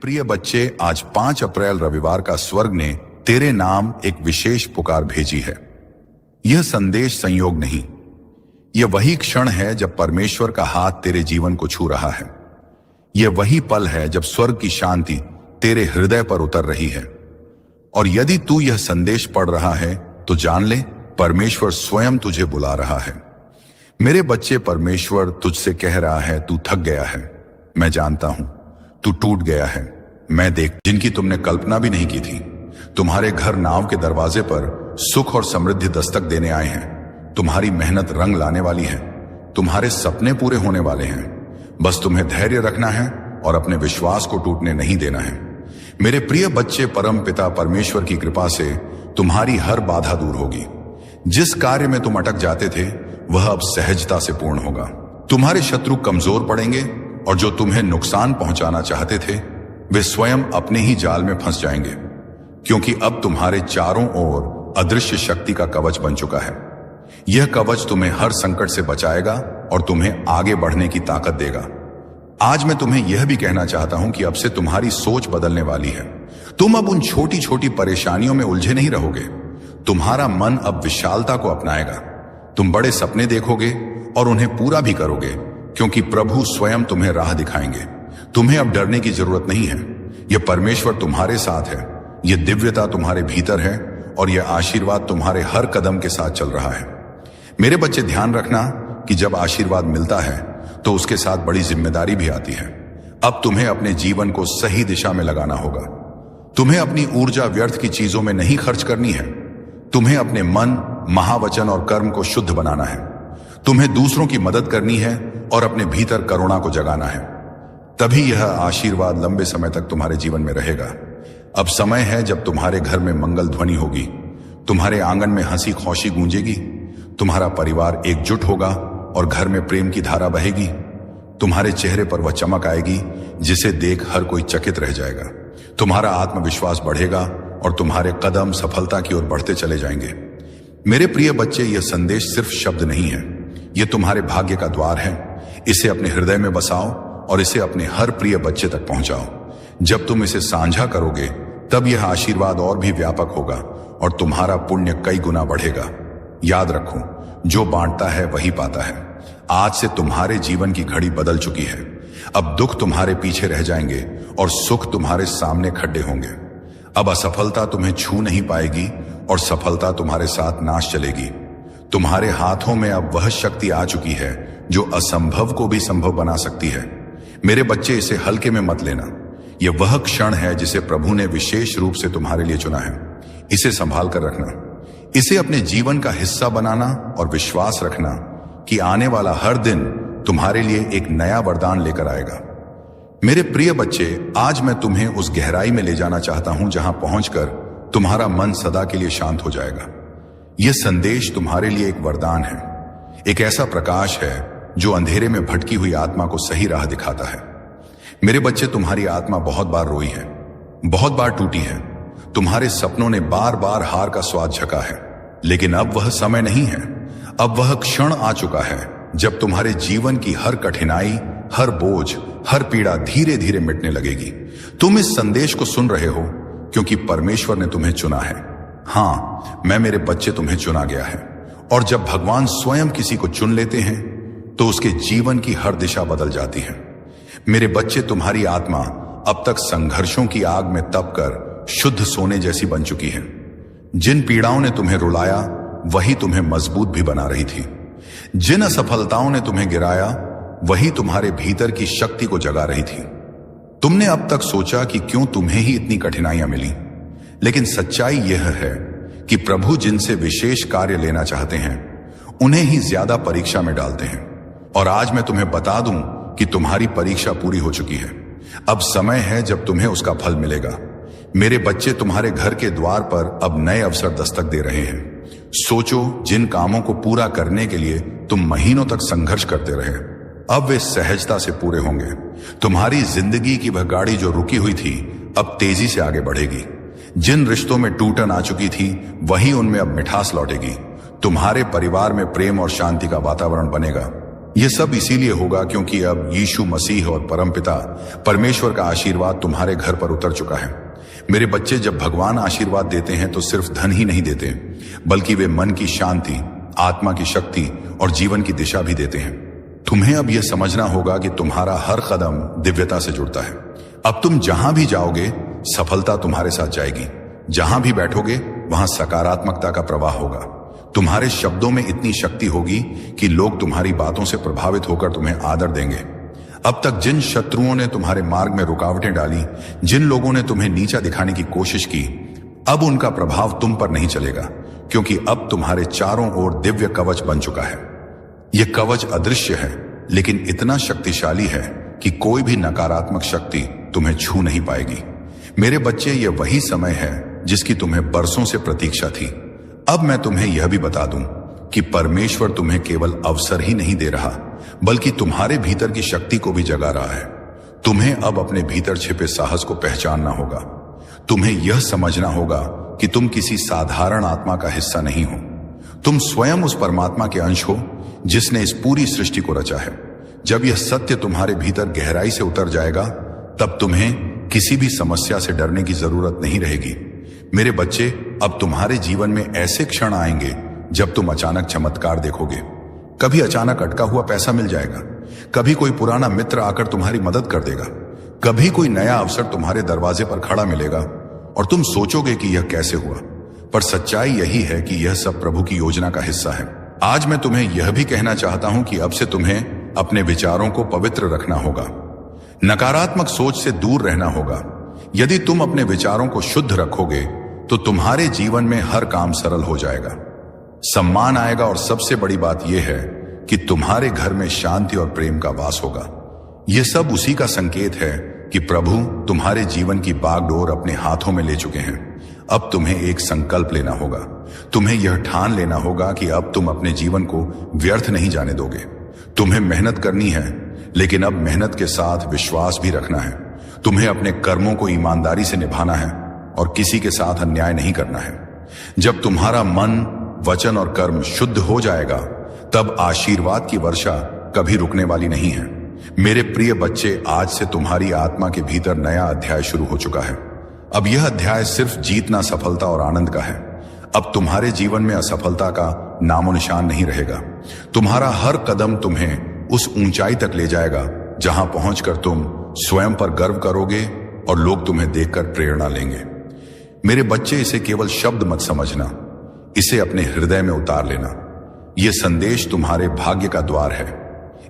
प्रिय बच्चे, आज 5 अप्रैल रविवार का स्वर्ग ने तेरे नाम एक विशेष पुकार भेजी है। यह संदेश संयोग नहीं, यह वही क्षण है जब परमेश्वर का हाथ तेरे जीवन को छू रहा है। यह वही पल है जब स्वर्ग की शांति तेरे हृदय पर उतर रही है। और यदि तू यह संदेश पढ़ रहा है तो जान ले, परमेश्वर स्वयं तुझे बुला रहा है। मेरे बच्चे, परमेश्वर तुझसे कह रहा है, तू थक गया है, मैं जानता हूं। तू टूट गया है, मैं देख, जिनकी तुमने कल्पना भी नहीं की थी। तुम्हारे घर नाव के दरवाजे पर सुख और समृद्धि दस्तक देने आए हैं। तुम्हारी मेहनत रंग लाने वाली है। तुम्हारे सपने पूरे होने वाले हैं। बस तुम्हें धैर्य रखना है और अपने विश्वास को टूटने नहीं देना है। मेरे प्रिय बच्चे, परम पिता परमेश्वर की कृपा से तुम्हारी हर बाधा दूर होगी। जिस कार्य में तुम अटक जाते थे वह अब सहजता से पूर्ण होगा। तुम्हारे शत्रु कमजोर पड़ेंगे और जो तुम्हें नुकसान पहुंचाना चाहते थे वे स्वयं अपने ही जाल में फंस जाएंगे, क्योंकि अब तुम्हारे चारों ओर अदृश्य शक्ति का कवच बन चुका है। यह कवच तुम्हें हर संकट से बचाएगा और तुम्हें आगे बढ़ने की ताकत देगा। आज मैं तुम्हें यह भी कहना चाहता हूं कि अब से तुम्हारी सोच बदलने वाली है। तुम अब उन छोटी छोटी परेशानियों में उलझे नहीं रहोगे। तुम्हारा मन अब विशालता को अपनाएगा। तुम बड़े सपने देखोगे और उन्हें पूरा भी करोगे, क्योंकि प्रभु स्वयं तुम्हें राह दिखाएंगे। तुम्हें अब डरने की जरूरत नहीं है। यह परमेश्वर तुम्हारे साथ है, यह दिव्यता तुम्हारे भीतर है और यह आशीर्वाद तुम्हारे हर कदम के साथ चल रहा है। मेरे बच्चे, ध्यान रखना कि जब आशीर्वाद मिलता है तो उसके साथ बड़ी जिम्मेदारी भी आती है। अब तुम्हें अपने जीवन को सही दिशा में लगाना होगा। तुम्हें अपनी ऊर्जा व्यर्थ की चीजों में नहीं खर्च करनी है। तुम्हें अपने मन, महावचन और कर्म को शुद्ध बनाना है। तुम्हें दूसरों की मदद करनी है और अपने भीतर करुणा को जगाना है। तभी यह आशीर्वाद लंबे समय तक तुम्हारे जीवन में रहेगा। अब समय है जब तुम्हारे घर में मंगल ध्वनि होगी। तुम्हारे आंगन में हंसी खुशी गूंजेगी। तुम्हारा परिवार एकजुट होगा और घर में प्रेम की धारा बहेगी। तुम्हारे चेहरे पर वह चमक आएगी जिसे देख हर कोई चकित रह जाएगा। तुम्हारा आत्मविश्वास बढ़ेगा और तुम्हारे कदम सफलता की ओर बढ़ते चले जाएंगे। मेरे प्रिय बच्चे, यह संदेश सिर्फ शब्द नहीं है, यह तुम्हारे भाग्य का द्वार है। इसे अपने हृदय में बसाओ और इसे अपने हर प्रिय बच्चे तक पहुंचाओ। जब तुम इसे साझा करोगे तब यह आशीर्वाद और भी व्यापक होगा और तुम्हारा पुण्य कई गुना बढ़ेगा। याद रखो, जो बांटता है वही पाता है। आज से तुम्हारे जीवन की घड़ी बदल चुकी है। अब दुख तुम्हारे पीछे रह जाएंगे और सुख तुम्हारे सामने खड़े होंगे। अब असफलता तुम्हें छू नहीं पाएगी और सफलता तुम्हारे साथ नाच चलेगी। तुम्हारे हाथों में अब वह शक्ति आ चुकी है जो असंभव को भी संभव बना सकती है। मेरे बच्चे, इसे हल्के में मत लेना। यह वह क्षण है जिसे प्रभु ने विशेष रूप से तुम्हारे लिए चुना है। इसे संभाल कर रखना, इसे अपने जीवन का हिस्सा बनाना और विश्वास रखना कि आने वाला हर दिन तुम्हारे लिए एक नया वरदान लेकर आएगा। मेरे प्रिय बच्चे, आज मैं तुम्हें उस गहराई में ले जाना चाहता हूं जहां पहुंचकर तुम्हारा मन सदा के लिए शांत हो जाएगा। यह संदेश तुम्हारे लिए एक वरदान है, एक ऐसा प्रकाश है जो अंधेरे में भटकी हुई आत्मा को सही राह दिखाता है। मेरे बच्चे, तुम्हारी आत्मा बहुत बार रोई है, बहुत बार टूटी है। तुम्हारे सपनों ने बार बार हार का स्वाद झका है, लेकिन अब वह समय नहीं है। अब वह क्षण आ चुका है जब तुम्हारे जीवन की हर कठिनाई, हर बोझ, हर पीड़ा धीरे धीरे मिटने लगेगी। तुम इस संदेश को सुन रहे हो क्योंकि परमेश्वर ने तुम्हें चुना है। हाँ, मैं, मेरे बच्चे, तुम्हें चुना गया है। और जब भगवान स्वयं किसी को चुन लेते हैं तो उसके जीवन की हर दिशा बदल जाती है। मेरे बच्चे, तुम्हारी आत्मा अब तक संघर्षों की आग में तपकर शुद्ध सोने जैसी बन चुकी है। जिन पीड़ाओं ने तुम्हें रुलाया वही तुम्हें मजबूत भी बना रही थी। जिन असफलताओं ने तुम्हें गिराया वही तुम्हारे भीतर की शक्ति को जगा रही थी। तुमने अब तक सोचा कि क्यों तुम्हें ही इतनी कठिनाइयां मिली, लेकिन सच्चाई यह है कि प्रभु जिनसे विशेष कार्य लेना चाहते हैं उन्हें ही ज्यादा परीक्षा में डालते हैं। और आज मैं तुम्हें बता दूं कि तुम्हारी परीक्षा पूरी हो चुकी है। अब समय है जब तुम्हें उसका फल मिलेगा। मेरे बच्चे, तुम्हारे घर के द्वार पर अब नए अवसर दस्तक दे रहे हैं। सोचो, जिन कामों को पूरा करने के लिए तुम महीनों तक संघर्ष करते रहे, अब वे सहजता से पूरे होंगे। तुम्हारी जिंदगी की वह गाड़ी जो रुकी हुई थी अब तेजी से आगे बढ़ेगी। जिन रिश्तों में टूटन आ चुकी थी वही उनमें अब मिठास लौटेगी। तुम्हारे परिवार में प्रेम और शांति का वातावरण बनेगा। यह सब इसीलिए होगा क्योंकि अब यीशु मसीह और परमपिता परमेश्वर का आशीर्वाद तुम्हारे घर पर उतर चुका है। मेरे बच्चे, जब भगवान आशीर्वाद देते हैं तो सिर्फ धन ही नहीं देते, बल्कि वे मन की शांति, आत्मा की शक्ति और जीवन की दिशा भी देते हैं। तुम्हें अब यह समझना होगा कि तुम्हारा हर कदम दिव्यता से जुड़ता है। अब तुम जहां भी जाओगे, सफलता तुम्हारे साथ जाएगी। जहां भी बैठोगे, वहां सकारात्मकता का प्रवाह होगा। तुम्हारे शब्दों में इतनी शक्ति होगी कि लोग तुम्हारी बातों से प्रभावित होकर तुम्हें आदर देंगे। अब तक जिन शत्रुओं ने तुम्हारे मार्ग में रुकावटें डाली, जिन लोगों ने तुम्हें नीचा दिखाने की कोशिश की, अब उनका प्रभाव तुम पर नहीं चलेगा, क्योंकि अब तुम्हारे चारों ओर दिव्य कवच बन चुका है। यह कवच अदृश्य है, लेकिन इतना शक्तिशाली है कि कोई भी नकारात्मक शक्ति तुम्हें छू नहीं पाएगी। मेरे बच्चे, यह वही समय है जिसकी तुम्हें बरसों से प्रतीक्षा थी। अब मैं तुम्हें यह भी बता दूं कि परमेश्वर तुम्हें केवल अवसर ही नहीं दे रहा, बल्कि तुम्हारे भीतर की शक्ति को भी जगा रहा है। तुम्हें अब अपने भीतर छिपे साहस को पहचानना होगा। तुम्हें यह समझना होगा कि तुम किसी साधारण आत्मा का हिस्सा नहीं हो। तुम स्वयं उस परमात्मा के अंश हो जिसने इस पूरी सृष्टि को रचा है। जब यह सत्य तुम्हारे भीतर गहराई से उतर जाएगा, तब तुम्हें किसी भी समस्या से डरने की जरूरत नहीं रहेगी। मेरे बच्चे, अब तुम्हारे जीवन में ऐसे क्षण आएंगे जब तुम अचानक चमत्कार देखोगे। कभी अचानक अटका हुआ पैसा मिल जाएगा, कभी कोई पुराना मित्र आकर तुम्हारी मदद कर देगा, कभी कोई नया अवसर तुम्हारे दरवाजे पर खड़ा मिलेगा और तुम सोचोगे कि यह कैसे हुआ। पर सच्चाई यही है कि यह सब प्रभु की योजना का हिस्सा है। आज मैं तुम्हें यह भी कहना चाहता हूं कि अब से तुम्हें अपने विचारों को पवित्र रखना होगा। नकारात्मक सोच से दूर रहना होगा। यदि तुम अपने विचारों को शुद्ध रखोगे तो तुम्हारे जीवन में हर काम सरल हो जाएगा, सम्मान आएगा और सबसे बड़ी बात यह है कि तुम्हारे घर में शांति और प्रेम का वास होगा। यह सब उसी का संकेत है कि प्रभु तुम्हारे जीवन की बागडोर अपने हाथों में ले चुके हैं। अब तुम्हें एक संकल्प लेना होगा। तुम्हें यह ठान लेना होगा कि अब तुम अपने जीवन को व्यर्थ नहीं जाने दोगे। तुम्हें मेहनत करनी है, लेकिन अब मेहनत के साथ विश्वास भी रखना है। तुम्हें अपने कर्मों को ईमानदारी से निभाना है और किसी के साथ अन्याय नहीं करना है। जब तुम्हारा मन, वचन और कर्म शुद्ध हो जाएगा, तब आशीर्वाद की वर्षा कभी रुकने वाली नहीं है। मेरे प्रिय बच्चे, आज से तुम्हारी आत्मा के भीतर नया अध्याय शुरू हो चुका है। अब यह अध्याय सिर्फ जीतना, सफलता और आनंद का है। अब तुम्हारे जीवन में असफलता का नामो निशान नहीं रहेगा। तुम्हारा हर कदम तुम्हें उस ऊंचाई तक ले जाएगा जहां पहुंचकर तुम स्वयं पर गर्व करोगे और लोग तुम्हें देखकर प्रेरणा लेंगे। मेरे बच्चे, इसे केवल शब्द मत समझना, इसे अपने हृदय में उतार लेना। यह संदेश तुम्हारे भाग्य का द्वार है।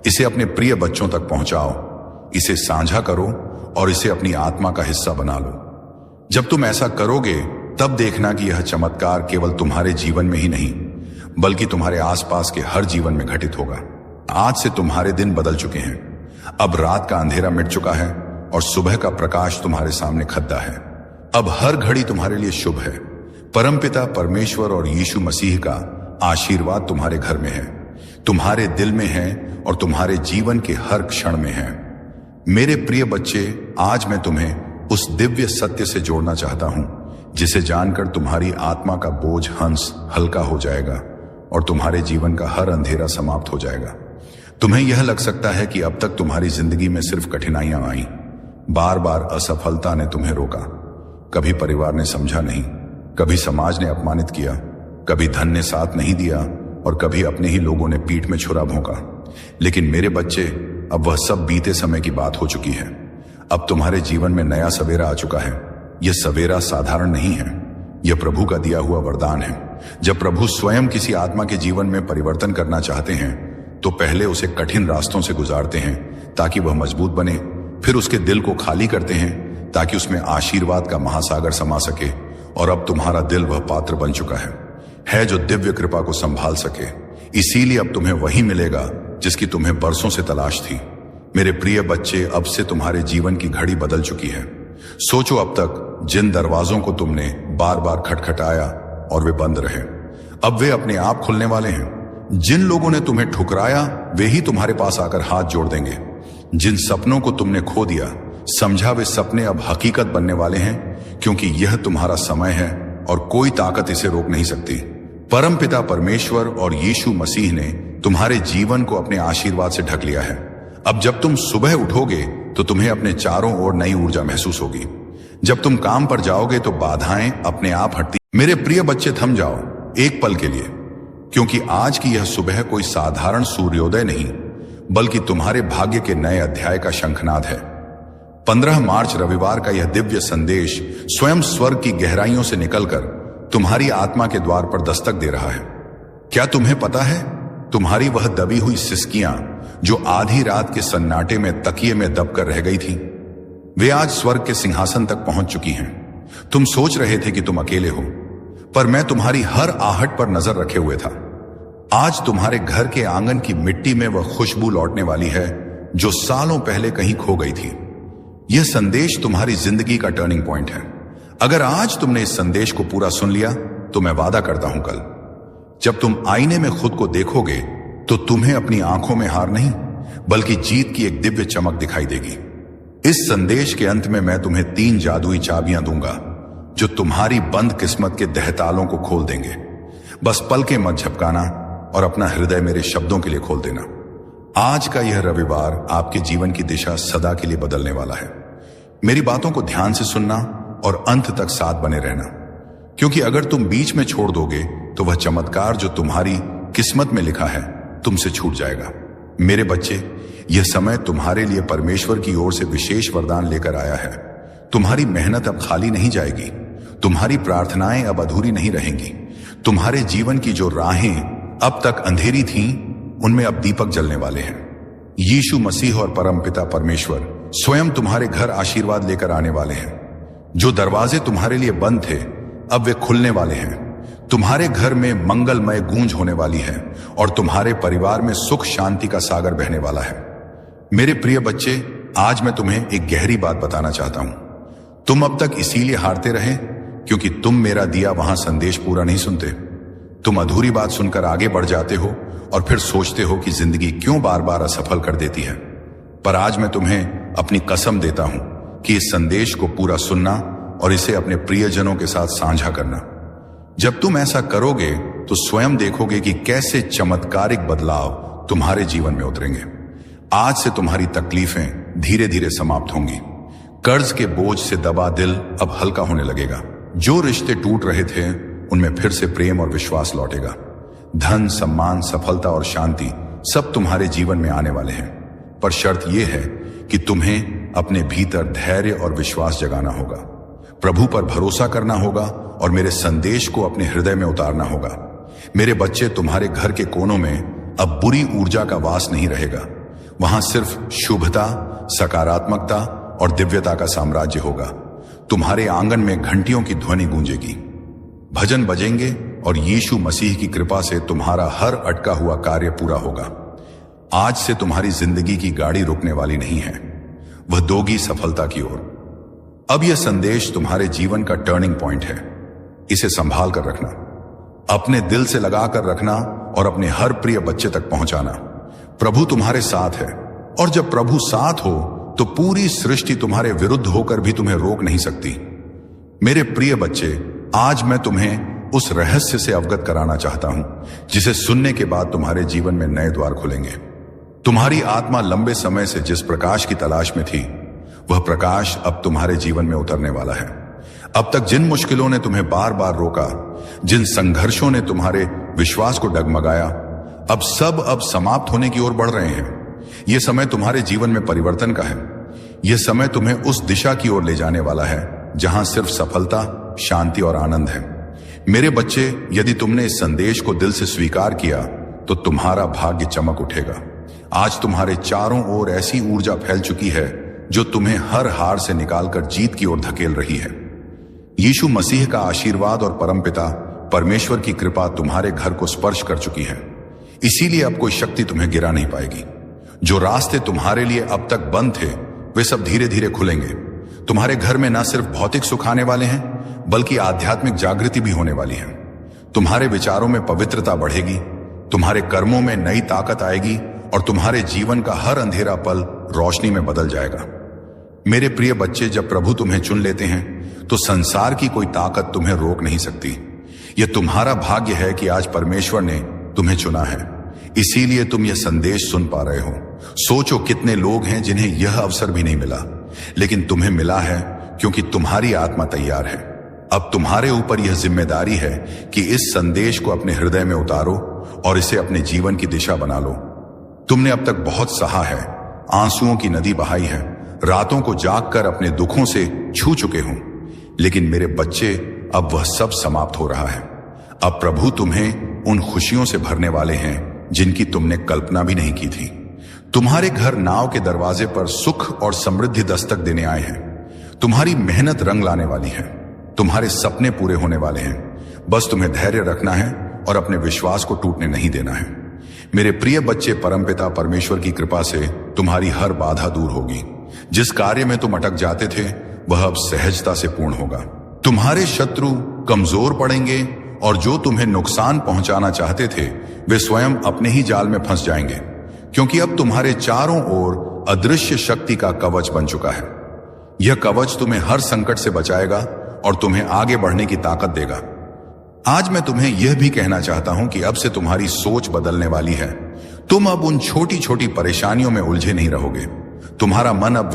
इसे अपने प्रिय बच्चों तक पहुंचाओ, इसे साझा करो और इसे अपनी आत्मा का हिस्सा बना लो। जब तुम ऐसा करोगे, तब देखना कि यह चमत्कार केवल तुम्हारे जीवन में ही नहीं, बल्कि तुम्हारे आसपास के हर जीवन में घटित होगा। आज से तुम्हारे दिन बदल चुके हैं। अब रात का अंधेरा मिट चुका है और सुबह का प्रकाश तुम्हारे सामने खद्दा है। अब हर घड़ी तुम्हारे लिए शुभ है। परमपिता परमेश्वर और यीशु मसीह का आशीर्वाद तुम्हारे घर में है, तुम्हारे दिल में है और तुम्हारे जीवन के हर क्षण में है। मेरे प्रिय बच्चे, आज मैं तुम्हें उस दिव्य सत्य से जोड़ना चाहता हूं जिसे जानकर तुम्हारी आत्मा का बोझ हंस हल्का हो जाएगा और तुम्हारे जीवन का हर अंधेरा समाप्त हो जाएगा। तुम्हें यह लग सकता है कि अब तक तुम्हारी जिंदगी में सिर्फ कठिनाइयां आई, बार बार असफलता ने तुम्हें रोका। कभी परिवार ने समझा नहीं, कभी समाज ने अपमानित किया, कभी धन ने साथ नहीं दिया और कभी अपने ही लोगों ने पीठ में छुरा भोंका। लेकिन मेरे बच्चे, अब वह सब बीते समय की बात हो चुकी है। अब तुम्हारे जीवन में नया सवेरा आ चुका है। यह सवेरा साधारण नहीं है, यह प्रभु का दिया हुआ वरदान है। जब प्रभु स्वयं किसी आत्मा के जीवन में परिवर्तन करना चाहते हैं, तो पहले उसे कठिन रास्तों से गुजारते हैं ताकि वह मजबूत बने। फिर उसके दिल को खाली करते हैं ताकि उसमें आशीर्वाद का महासागर समा सके। और अब तुम्हारा दिल वह पात्र बन चुका है जो दिव्य कृपा को संभाल सके। इसीलिए अब तुम्हें वही मिलेगा जिसकी तुम्हें बरसों से तलाश थी। मेरे प्रिय बच्चे, अब से तुम्हारे जीवन की घड़ी बदल चुकी है। सोचो, अब तक जिन दरवाजों को तुमने बार बार खटखटाया और वे बंद रहे, अब वे अपने आप खुलने वाले हैं। जिन लोगों ने तुम्हें ठुकराया, वे ही तुम्हारे पास आकर हाथ जोड़ देंगे। जिन सपनों को तुमने खो दिया, समझा वे सपने अब हकीकत बनने वाले हैं, क्योंकि यह तुम्हारा समय है और कोई ताकत इसे रोक नहीं सकती। परमपिता परमेश्वर और यीशु मसीह ने तुम्हारे जीवन को अपने आशीर्वाद से ढक लिया है। अब जब तुम सुबह उठोगे तो तुम्हें अपने चारों ओर नई ऊर्जा महसूस होगी। जब तुम काम पर जाओगे तो बाधाएं अपने आप हटती। मेरे प्रिय बच्चे, थम जाओ एक पल के लिए, क्योंकि आज की यह सुबह कोई साधारण सूर्योदय नहीं, बल्कि तुम्हारे भाग्य के नए अध्याय का शंखनाद है। 15 मार्च रविवार का यह दिव्य संदेश स्वयं स्वर्ग की गहराइयों से निकलकर तुम्हारी आत्मा के द्वार पर दस्तक दे रहा है। क्या तुम्हें पता है, तुम्हारी वह दबी हुई सिसकियां जो आधी रात के सन्नाटे में तकिए में दबकर रह गई थी, वे आज स्वर्ग के सिंहासन तक पहुंच चुकी हैं। तुम सोच रहे थे कि तुम अकेले हो, पर मैं तुम्हारी हर आहट पर नजर रखे हुए था। आज तुम्हारे घर के आंगन की मिट्टी में वह खुशबू लौटने वाली है जो सालों पहले कहीं खो गई थी। यह संदेश तुम्हारी जिंदगी का टर्निंग पॉइंट है। अगर आज तुमने इस संदेश को पूरा सुन लिया तो मैं वादा करता हूं, कल जब तुम आईने में खुद को देखोगे तो तुम्हें अपनी आंखों में हार नहीं, बल्कि जीत की एक दिव्य चमक दिखाई देगी। इस संदेश के अंत में मैं तुम्हें 3 जादुई चाबियां दूंगा जो तुम्हारी बंद किस्मत के दहतालों को खोल देंगे। बस पल के मत झपकाना और अपना हृदय मेरे शब्दों के लिए खोल देना। आज का यह रविवार आपके जीवन की दिशा सदा के लिए बदलने वाला है। मेरी बातों को ध्यान से सुनना और अंत तक साथ बने रहना, क्योंकि अगर तुम बीच में छोड़ दोगे तो वह चमत्कार जो तुम्हारी किस्मत में लिखा है तुमसे छूट जाएगा। मेरे बच्चे, यह समय तुम्हारे लिए परमेश्वर की ओर से विशेष वरदान लेकर आया है। तुम्हारी मेहनत अब खाली नहीं जाएगी, तुम्हारी प्रार्थनाएं अब अधूरी नहीं रहेंगी। तुम्हारे जीवन की जो राहें अब तक अंधेरी थीं, उनमें अब दीपक जलने वाले हैं। यीशु मसीह और परमपिता परमेश्वर स्वयं तुम्हारे घर आशीर्वाद लेकर आने वाले हैं। जो दरवाजे तुम्हारे लिए बंद थे, अब वे खुलने वाले हैं। तुम्हारे घर में मंगलमय गूंज होने वाली है और तुम्हारे परिवार में सुख शांति का सागर बहने वाला है। मेरे प्रिय बच्चे, आज मैं तुम्हें एक गहरी बात बताना चाहता हूं। तुम अब तक इसीलिए हारते रहे क्योंकि तुम मेरा दिया वहां संदेश पूरा नहीं सुनते। तुम अधूरी बात सुनकर आगे बढ़ जाते हो और फिर सोचते हो कि जिंदगी क्यों बार बार असफल कर देती है। पर आज मैं तुम्हें अपनी कसम देता हूं कि इस संदेश को पूरा सुनना और इसे अपने प्रियजनों के साथ साझा करना। जब तुम ऐसा करोगे तो स्वयं देखोगे कि कैसे चमत्कारिक बदलाव तुम्हारे जीवन में उतरेंगे। आज से तुम्हारी तकलीफें धीरे धीरे समाप्त होंगी। कर्ज के बोझ से दबा दिल अब हल्का होने लगेगा। जो रिश्ते टूट रहे थे उनमें फिर से प्रेम और विश्वास लौटेगा। धन, सम्मान, सफलता और शांति सब तुम्हारे जीवन में आने वाले हैं। पर शर्त यह है कि तुम्हें अपने भीतर धैर्य और विश्वास जगाना होगा, प्रभु पर भरोसा करना होगा और मेरे संदेश को अपने हृदय में उतारना होगा। मेरे बच्चे, तुम्हारे घर के कोनों में अब बुरी ऊर्जा का वास नहीं रहेगा। वहां सिर्फ शुभता, सकारात्मकता और दिव्यता का साम्राज्य होगा। तुम्हारे आंगन में घंटियों की ध्वनि गूंजेगी, भजन बजेंगे और यीशु मसीह की कृपा से तुम्हारा हर अटका हुआ कार्य पूरा होगा। आज से तुम्हारी जिंदगी की गाड़ी रुकने वाली नहीं है, वह दोगी सफलता की ओर। अब यह संदेश तुम्हारे जीवन का टर्निंग पॉइंट है। इसे संभाल कर रखना, अपने दिल से लगाकर रखना और अपने हर प्रिय बच्चे तक पहुंचाना। प्रभु तुम्हारे साथ है और जब प्रभु साथ हो तो पूरी सृष्टि तुम्हारे विरुद्ध होकर भी तुम्हें रोक नहीं सकती। मेरे प्रिय बच्चे, आज मैं तुम्हें उस रहस्य से अवगत कराना चाहता हूं जिसे सुनने के बाद तुम्हारे जीवन में नए द्वार खुलेंगे। तुम्हारी आत्मा लंबे समय से जिस प्रकाश की तलाश में थी, वह प्रकाश अब तुम्हारे जीवन में उतरने वाला है। अब तक जिन मुश्किलों ने तुम्हें बार बार रोका, जिन संघर्षों ने तुम्हारे विश्वास को डगमगाया, अब सब समाप्त होने की ओर बढ़ रहे हैं। यह समय तुम्हारे जीवन में परिवर्तन का है। यह समय तुम्हें उस दिशा की ओर ले जाने वाला है जहां सिर्फ सफलता, शांति और आनंद है। मेरे बच्चे, यदि तुमने इस संदेश को दिल से स्वीकार किया तो तुम्हारा भाग्य चमक उठेगा। आज तुम्हारे चारों ओर ऐसी ऊर्जा फैल चुकी है जो तुम्हें हर हार से निकालकर जीत की ओर धकेल रही है। यीशु मसीह का आशीर्वाद और परमपिता परमेश्वर की कृपा तुम्हारे घर को स्पर्श कर चुकी है। इसीलिए अब कोई शक्ति तुम्हें गिरा नहीं पाएगी। जो रास्ते तुम्हारे लिए अब तक बंद थे, वे सब धीरे धीरे खुलेंगे। तुम्हारे घर में न सिर्फ भौतिक सुख आने वाले हैं, बल्कि आध्यात्मिक जागृति भी होने वाली है। तुम्हारे विचारों में पवित्रता बढ़ेगी, तुम्हारे कर्मों में नई ताकत आएगी और तुम्हारे जीवन का हर अंधेरा पल रोशनी में बदल जाएगा। मेरे प्रिय बच्चे, जब प्रभु तुम्हें चुन लेते हैं तो संसार की कोई ताकत तुम्हें रोक नहीं सकती। यह तुम्हारा भाग्य है कि आज परमेश्वर ने तुम्हें चुना है। इसीलिए तुम यह संदेश सुन पा रहे हो। सोचो कितने लोग हैं जिन्हें यह अवसर भी नहीं मिला, लेकिन तुम्हें मिला है क्योंकि तुम्हारी आत्मा तैयार है। अब तुम्हारे ऊपर यह जिम्मेदारी है कि इस संदेश को अपने हृदय में उतारो और इसे अपने जीवन की दिशा बना लो। तुमने अब तक बहुत सहा है, आंसुओं की नदी बहाई है, रातों को जागकर अपने दुखों से छू चुके हो, लेकिन मेरे बच्चे अब वह सब समाप्त हो रहा है। अब प्रभु तुम्हें उन खुशियों से भरने वाले हैं जिनकी तुमने कल्पना भी नहीं की थी। तुम्हारे घर नाव के दरवाजे पर सुख और समृद्धि दस्तक देने आए हैं। तुम्हारी मेहनत रंग लाने वाली है, तुम्हारे सपने पूरे होने वाले हैं। बस तुम्हें धैर्य रखना है और अपने विश्वास को टूटने नहीं देना है। मेरे प्रिय बच्चे, परमपिता परमेश्वर की कृपा से तुम्हारी हर बाधा दूर होगी। जिस कार्य में तुम अटक जाते थे वह अब सहजता से पूर्ण होगा। तुम्हारे शत्रु कमजोर पड़ेंगे और जो तुम्हें नुकसान पहुंचाना चाहते थे वे स्वयं अपने ही जाल में फंस जाएंगे, क्योंकि अब तुम्हारे चारों ओर अदृश्य शक्ति का कवच बन चुका है। यह कवच तुम्हें हर संकट से बचाएगा और तुम्हें आगे बढ़ने की ताकत देगा। आज मैं तुम्हें यह भी कहना चाहता हूं कि अब से तुम्हारी सोच बदलने वाली है। तुम अब उन छोटी छोटी परेशानियों में उलझे नहीं रहोगे। तुम्हारा मन अब